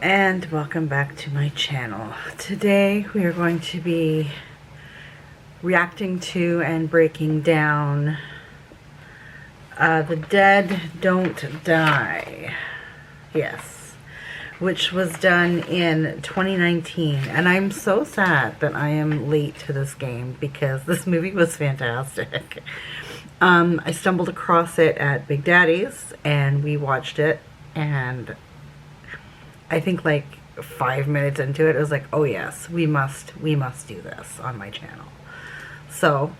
And welcome back to my channel. Today we are going to be reacting to and breaking down The Dead Don't Die. Yes. Which was done in 2019. And I'm so sad that I am late to this game because this movie was fantastic. I stumbled across it at Big Daddy's and we watched it, and I think like 5 minutes into it, I was like, oh yes, we must do this on my channel. So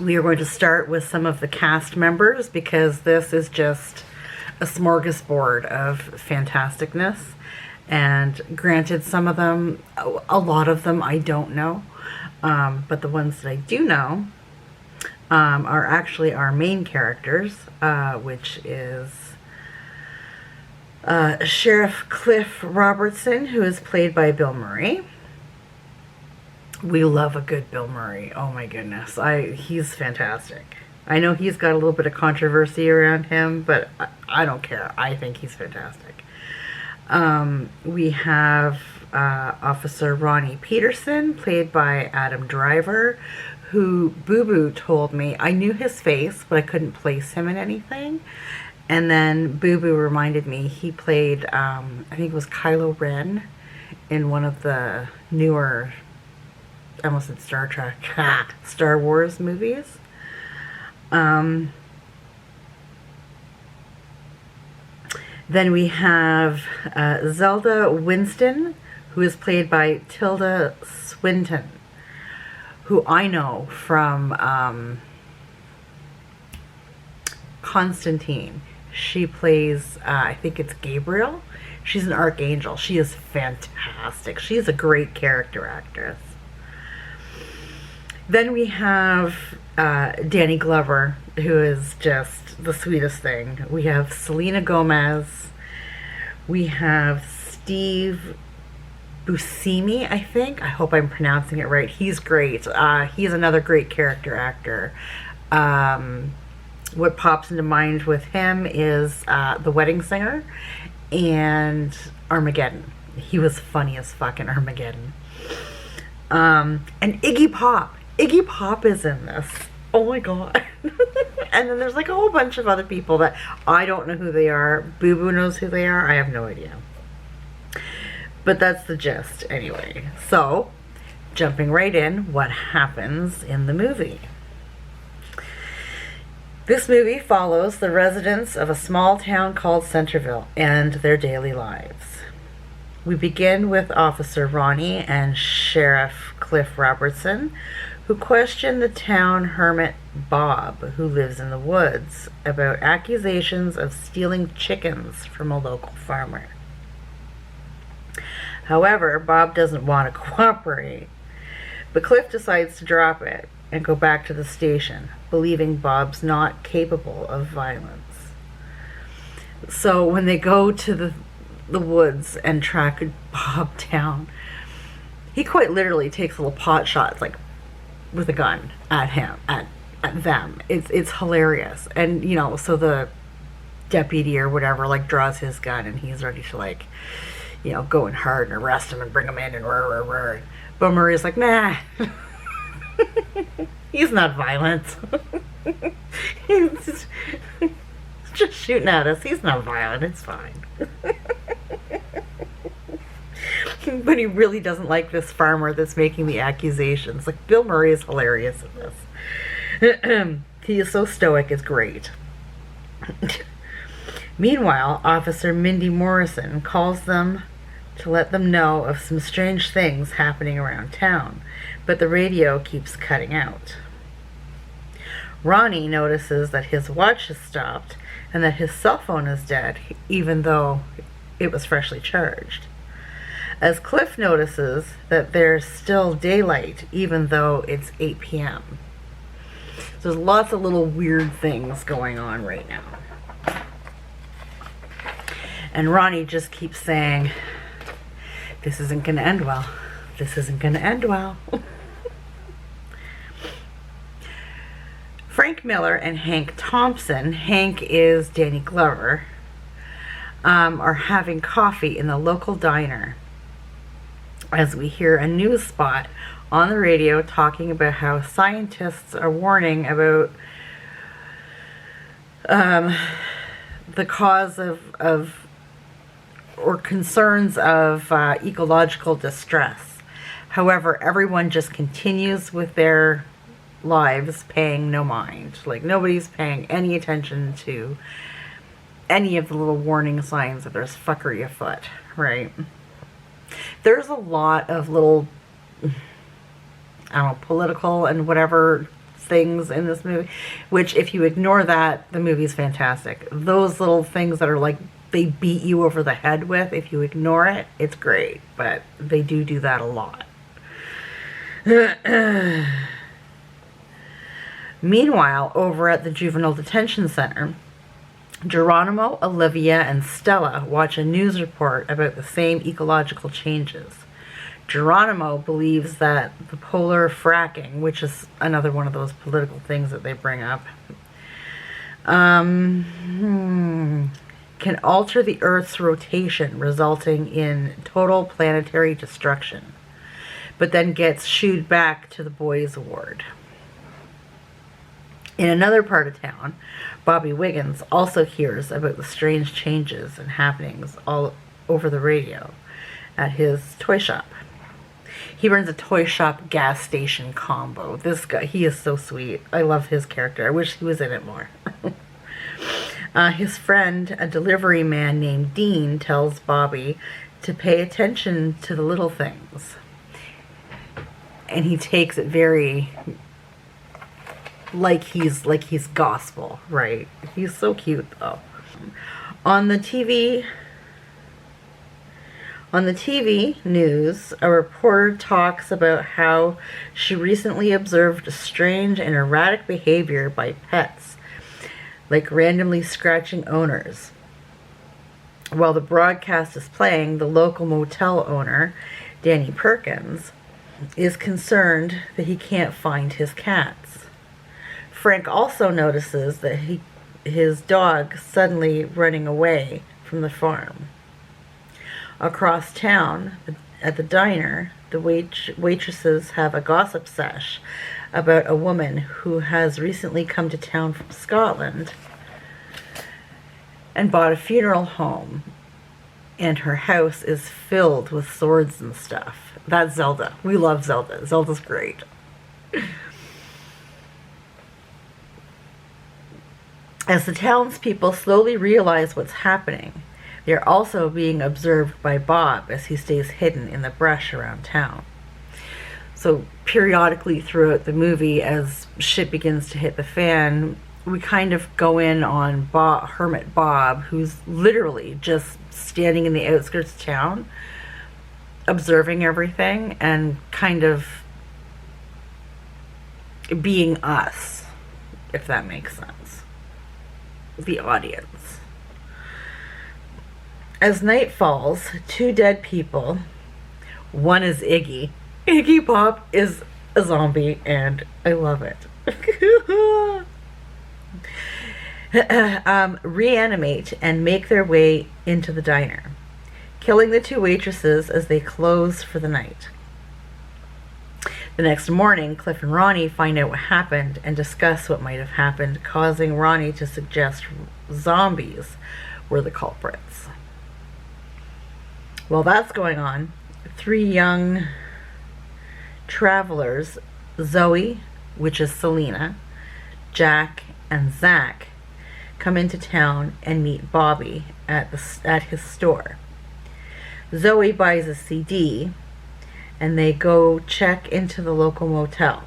we are going to start with some of the cast members because this is just a smorgasbord of fantasticness. And granted, some of them, a lot of them I don't know, but the ones that I do know are actually our main characters, which is Sheriff Cliff Robertson, who is played by Bill Murray. We love a good Bill Murray. Oh my goodness. He's fantastic. I know he's got a little bit of controversy around him, but I don't care. I think he's fantastic. We have Officer Ronnie Peterson, played by Adam Driver, who Boo Boo told me, I knew his face, but I couldn't place him in anything. And then Boo Boo reminded me he played, I think it was Kylo Ren in one of the newer, I almost said Star Trek, Star Wars movies. Then we have Zelda Winston, who is played by Tilda Swinton, who I know from Constantine. She plays, I think it's Gabriel. She's an archangel. She is fantastic. She's a great character actress. Then we have Danny Glover, who is just the sweetest thing. We have Selena Gomez. We have Steve Buscemi, I think. I hope I'm pronouncing it right. He's great. He's another great character actor. What pops into mind with him is The Wedding Singer and Armageddon. He was funny as fuck in Armageddon. And Iggy Pop. Iggy Pop is in this. Oh my god. And then there's like a whole bunch of other people that I don't know who they are. Boo Boo knows who they are. I have no idea. But that's the gist anyway. So, jumping right in, what happens in the movie? This movie follows the residents of a small town called Centerville and their daily lives. We begin with Officer Ronnie and Sheriff Cliff Robertson, who question the town hermit Bob, who lives in the woods, about accusations of stealing chickens from a local farmer. However, Bob doesn't want to cooperate, but Cliff decides to drop it and go back to the station, believing Bob's not capable of violence. So when they go to the woods and track Bob down, he quite literally takes little pot shots, like with a gun at him, at them. It's hilarious. And you know, so the deputy or whatever like draws his gun and he's ready to, like, you know, go in hard and arrest him and bring him in and rah. But Murray's like, nah. He's not violent. He's just shooting at us. He's not violent. It's fine. But he really doesn't like this farmer that's making the accusations. Like, Bill Murray is hilarious in this. He is so stoic. It's great. Meanwhile, Officer Mindy Morrison calls them to let them know of some strange things happening around town, but the radio keeps cutting out. Ronnie notices that his watch has stopped and that his cell phone is dead, even though it was freshly charged. As Cliff notices that there's still daylight, even though it's 8 p.m. So there's lots of little weird things going on right now. And Ronnie just keeps saying, this isn't going to end well. This isn't going to end well. Frank Miller and Hank Thompson. Hank is Danny Glover. are having coffee in the local diner as we hear a news spot on the radio talking about how scientists are warning about the cause of or concerns of ecological distress. However, everyone just continues with their lives paying no mind. Like, nobody's paying any attention to any of the little warning signs that there's fuckery afoot, right? There's a lot of little, I don't know, political and whatever things in this movie, which if you ignore that, the movie's fantastic. Those little things that are like, they beat you over the head with, if you ignore it, it's great. But they do that a lot. Meanwhile, over at the juvenile detention center, Geronimo, Olivia, and Stella watch a news report about the same ecological changes. Geronimo believes that the polar fracking, which is another one of those political things that they bring up, can alter the Earth's rotation, resulting in total planetary destruction, but then gets shooed back to the boys' ward. In another part of town, Bobby Wiggins also hears about the strange changes and happenings all over the radio at his toy shop. He runs a toy shop gas station combo. This guy, he is so sweet. I love his character. I wish he was in it more. His friend, a delivery man named Dean, tells Bobby to pay attention to the little things. And he takes it very like he's gospel, right? He's so cute though. On the TV news, a reporter talks about how she recently observed strange and erratic behavior by pets, like randomly scratching owners. While the broadcast is playing, the local motel owner, Danny Perkins, is concerned that he can't find his cats. Frank also notices that his dog suddenly running away from the farm. Across town, at the diner, the waitresses have a gossip sesh about a woman who has recently come to town from Scotland and bought a funeral home, and her house is filled with swords and stuff. That's Zelda. We love Zelda. Zelda's great. As the townspeople slowly realize what's happening, they're also being observed by Bob as he stays hidden in the brush around town. So periodically throughout the movie, as shit begins to hit the fan, we kind of go in on Hermit Bob, who's literally just standing in the outskirts of town, observing everything and kind of being us, if that makes sense. The audience. As night falls, two dead people, one is Iggy. Iggy Pop is a zombie and I love it. Reanimate and make their way into the diner, killing the two waitresses as they close for the night. The next morning, Cliff and Ronnie find out what happened and discuss what might have happened, causing Ronnie to suggest zombies were the culprits. While that's going on, three young travelers, Zoe, which is Selena, Jack, and Zach, come into town and meet Bobby at his store. Zoe buys a CD and they go check into the local motel.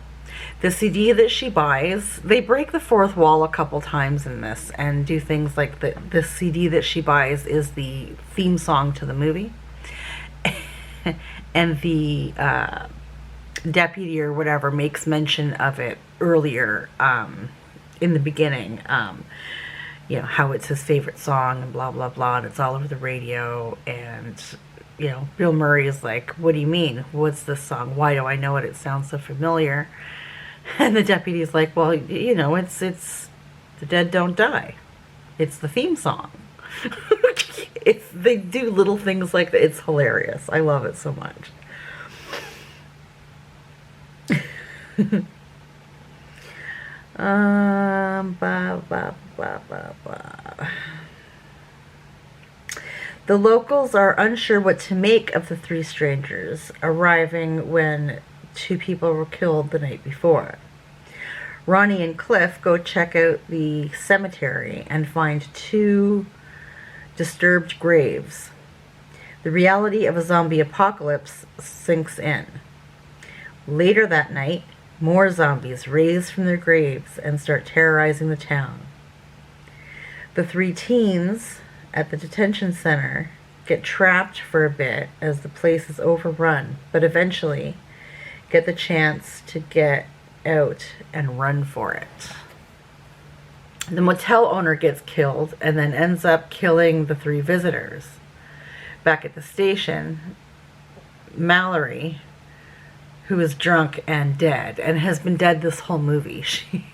The CD that she buys, they break the fourth wall a couple times in this and do things like the CD that she buys is the theme song to the movie. And the deputy or whatever makes mention of it earlier in the beginning. You know, how it's his favorite song and blah, blah, blah. And it's all over the radio. And, you know, Bill Murray is like, what do you mean? What's this song? Why do I know it? It sounds so familiar. And the deputy's like, well, you know, it's The Dead Don't Die. It's the theme song. They do little things like that. It's hilarious. I love it so much. Blah, blah, blah, blah, blah. The locals are unsure what to make of the three strangers arriving when two people were killed the night before. Ronnie and Cliff go check out the cemetery and find two disturbed graves. The reality of a zombie apocalypse sinks in. Later that night, more zombies raise from their graves and start terrorizing the town. The three teens at the detention center get trapped for a bit as the place is overrun, but eventually get the chance to get out and run for it. The motel owner gets killed and then ends up killing the three visitors. Back at the station, Mallory, who is drunk and dead, and has been dead this whole movie, she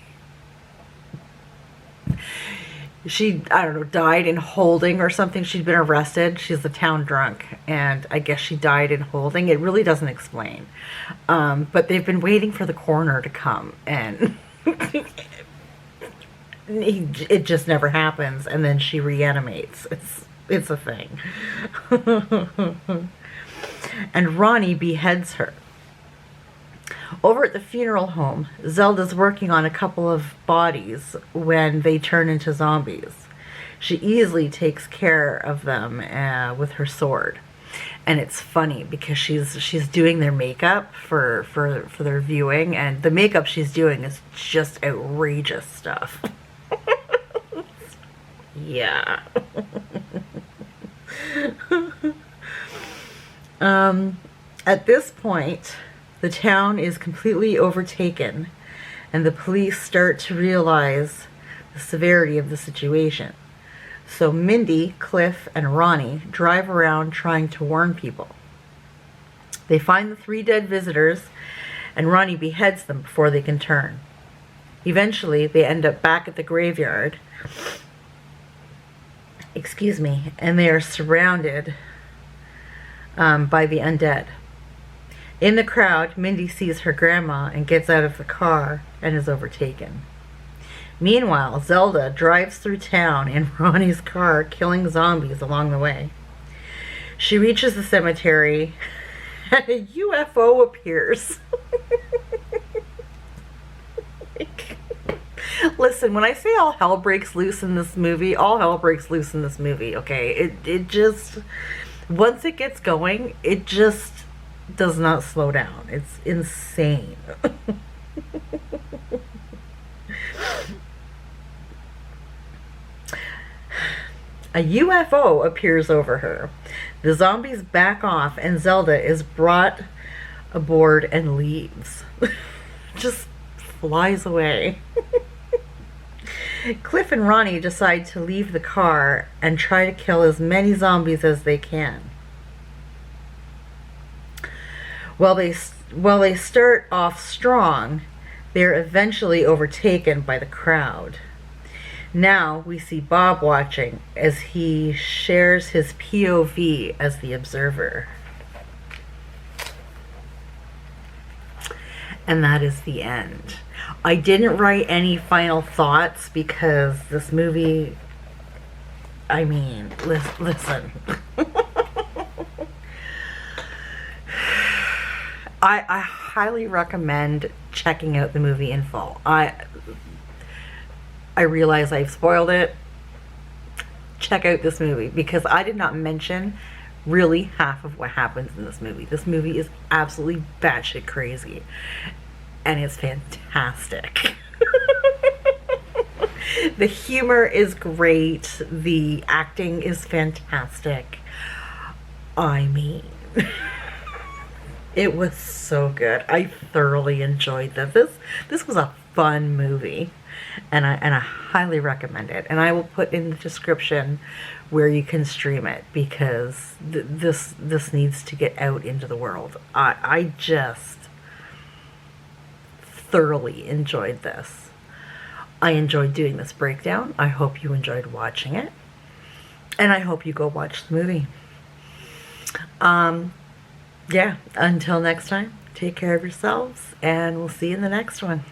I don't know, died in holding or something. She'd been arrested. She's the town drunk, and I guess she died in holding. It really doesn't explain. But they've been waiting for the coroner to come, and it just never happens, and then she reanimates. It's a thing. And Ronnie beheads her. Over at the funeral home, Zelda's working on a couple of bodies when they turn into zombies. She easily takes care of them with her sword. And it's funny because she's doing their makeup for their viewing, and the makeup she's doing is just outrageous stuff. Yeah. At this point, the town is completely overtaken, and the police start to realize the severity of the situation. So Mindy, Cliff, and Ronnie drive around trying to warn people. They find the three dead visitors, and Ronnie beheads them before they can turn. Eventually, they end up back at the graveyard. Excuse me. And they are surrounded by the undead. In the crowd, Mindy sees her grandma and gets out of the car and is overtaken. Meanwhile, Zelda drives through town in Ronnie's car, killing zombies along the way. She reaches the cemetery, and a UFO appears. Listen, when I say all hell breaks loose in this movie, all hell breaks loose in this movie, okay? It just, once it gets going, it just does not slow down. It's insane. A UFO appears over her. The zombies back off, and Zelda is brought aboard and leaves. Just flies away. Cliff and Ronnie decide to leave the car and try to kill as many zombies as they can. While they start off strong, they are eventually overtaken by the crowd. Now we see Bob watching as he shares his POV as the observer. And that is the end. I didn't write any final thoughts because this movie, I mean, listen. I highly recommend checking out the movie in full. I realize I've spoiled it. Check out this movie because I did not mention really half of what happens in this movie. This movie is absolutely batshit crazy. And it's fantastic. The humor is great. The acting is fantastic. I mean... It was so good. I thoroughly enjoyed this was a fun movie, and I highly recommend it. And I will put in the description where you can stream it because this needs to get out into the world. I just thoroughly enjoyed this. I enjoyed doing this breakdown. I hope you enjoyed watching it. And I hope you go watch the movie. Yeah, until next time, take care of yourselves, and we'll see you in the next one.